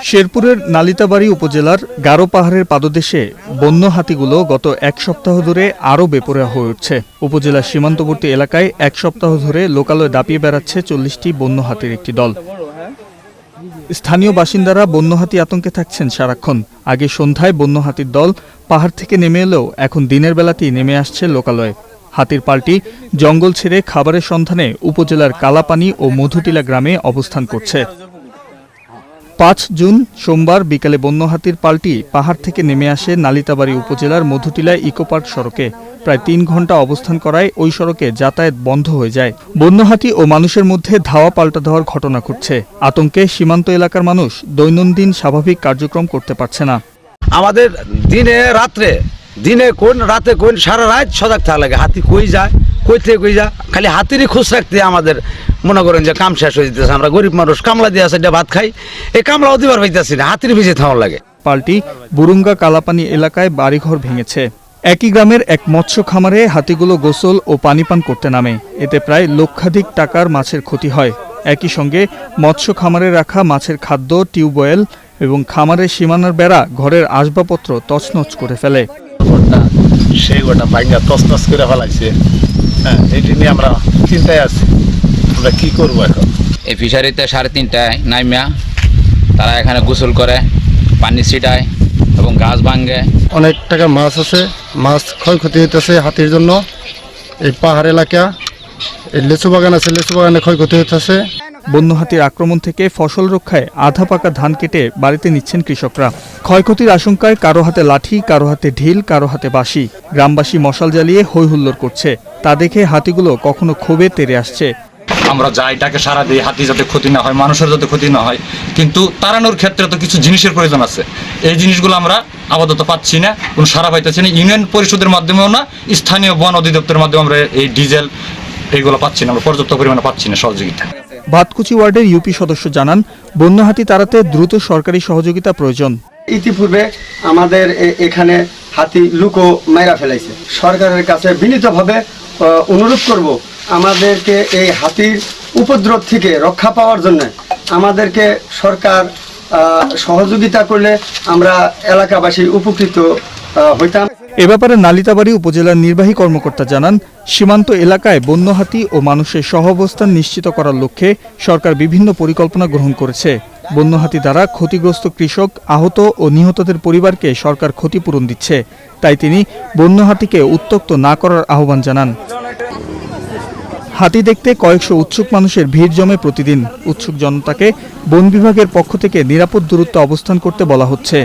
শেরপুরের নালিতাবাড়ী উপজেলার গারো পাহাড়ের পাদদেশে বন্য হাতিগুলো গত এক সপ্তাহ ধরে আরও বেপরোয়া হয়ে উঠছে। উপজেলার সীমান্তবর্তী এলাকায় এক সপ্তাহ ধরে লোকালয়ে দাপিয়ে বেড়াচ্ছে 40টি বন্য হাতির একটি দল। স্থানীয় বাসিন্দারা বন্য হাতি আতঙ্কে থাকছেন সারাক্ষণ। আগে সন্ধ্যায় বন্য হাতির দল পাহাড় থেকে নেমে এলেও এখন দিনের বেলাতেই নেমে আসছে লোকালয়ে। হাতির পাল্টি জঙ্গল ছেড়ে খাবারের সন্ধানে উপজেলার কালাপানি ও মধুটিলা গ্রামে অবস্থান করছে। 5 জুন সোমবার বিকালে বন্য হাতির পাল্টি পাহাড় থেকে নেমে আসে নালিতাবাড়ী উপজেলার মধুটিলা ইকোপার্ক সড়কে। প্রায় 3 ঘন্টা অবস্থান করায় ওই সড়কে যাতায়াত বন্ধ হয়ে যায়। বন্য হাতি ও মানুষের মধ্যে ধাওয়া পাল্টা দেওয়ার ঘটনা ঘটছে। আতঙ্কে সীমান্ত এলাকার মানুষ দৈনন্দিন স্বাভাবিক কার্যক্রম করতে পারছে না। আমাদের দিনে কোন রাতে কোন সারা রাত সজাগ থাকা লাগে। হাতি কই যায়, কই থেকে কই যায়, খালি হাতিরই খোঁজ রাখতে আমাদের মনে করেন যে কাম শেষ হয়ে যেতেছে। আমরা গরিব মানুষ, কামলা দিয়ে আছে ভাত খাই, এই কামলাও দিবার পাইতেছি না, হাতির ভিজে থাকা লাগে। পাল্টি বুরুঙ্গা কালাপানি এলাকায় বাড়িঘর ভেঙেছে। একই গ্রামের এক মৎস্য খামারে হাতিগুলো গোসল ও পানি পান করতে নামে। এতে প্রায় লক্ষাধিক টাকার মাছের ক্ষতি হয়। একই সঙ্গে মৎস্য খামারে রাখা মাছের খাদ্য, টিউবওয়েল এবং খামারের সীমানার বেড়া, ঘরের আসবাবপত্র তছনছ করে ফেলে। সেই গোটা ভাঙ্গা তছনছ করে ফেলাইছে। এটি নিয়ে আমরা চিন্তায় আছি, আমরা কি করবো এখন। এই ফিশারিতে 3:30টায় নাইমিয়া তারা এখানে গোসল করে, পানি ছিটায় এবং গাছ ভাঙে। অনেক টাকা মাছ আছে, মাছ ক্ষয়ক্ষতি হইতেছে হাতির জন্য। এই পাহাড় এলাকা, এই লেচু বাগান আছে, লেচু বাগানে ক্ষয়ক্ষতি হইতেছে। বন্য হাতির আক্রমণ থেকে ফসল রক্ষায় আধা পাকা ধান কেটে বাড়িতে নিচ্ছেন কৃষকরা। ক্ষয়ক্ষতির আশঙ্কায় কারো হাতে লাঠি, কারো হাতে ঢিল, কারো হাতে বাঁশি। গ্রামবাসী মশাল জ্বালিয়ে হৈ হুল্লোড় করছে। তা দেখে হাতিগুলো কখনো ক্ষোভে তেড়ে আসছে। আমরা যাই এটাকে সারা দিই, হাতি যাতে ক্ষতি না হয়, মানুষের যাতে ক্ষতি না হয়, কিন্তু তাড়ানোর ক্ষেত্রে তো কিছু জিনিসের প্রয়োজন আছে। এই জিনিসগুলো আমরা আপাতত পাচ্ছি না, কোনো সারা পাইতেছি না। ইউনিয়ন পরিষদের মাধ্যমেও না, স্থানীয় বন অধিদপ্তরের মাধ্যমে আমরা এই ডিজেল এইগুলো পাচ্ছি না, আমরা পর্যাপ্ত পরিমাণে পাচ্ছি না সহযোগিতা। ভাতকুচি ওয়ার্ডের ইউপি সদস্য জানান, বন্য হাতি তাড়াতে দ্রুত সরকারি সহযোগিতা প্রয়োজন। ইতিপূর্বে আমাদের এখানে হাতি লুকো মাইরা ফেলাইছে। সরকারের কাছে বিনীতভাবে অনুরোধ করব, আমাদেরকে এই হাতির উপদ্রব থেকে রক্ষা পাওয়ার জন্য আমাদেরকে সরকার সহযোগিতা করলে আমরা এলাকাবাসী উপকৃত হইতাম। এ ব্যাপারে নালিতাবাড়ী উপজেলার নির্বাহী কর্মকর্তা জানান, সীমান্ত এলাকায় বন্য হাতি ও মানুষের সহাবস্থান নিশ্চিত করার লক্ষ্যে সরকার বিভিন্ন পরিকল্পনা গ্রহণ করেছে। বন্য হাতি দ্বারা ক্ষতিগ্রস্ত কৃষক, আহত ও নিহতদের পরিবারকে সরকার ক্ষতিপূরণ দিচ্ছে। তাই তিনি বন্য হাতিকে উত্ত্যক্ত না করার আহ্বান জানান। হাতি দেখতে কয়েকশো উৎসুক মানুষের ভিড় জমে প্রতিদিন। উৎসুক জনতাকে বন বিভাগের পক্ষ থেকে নিরাপদ দূরত্বে অবস্থান করতে বলা হচ্ছে।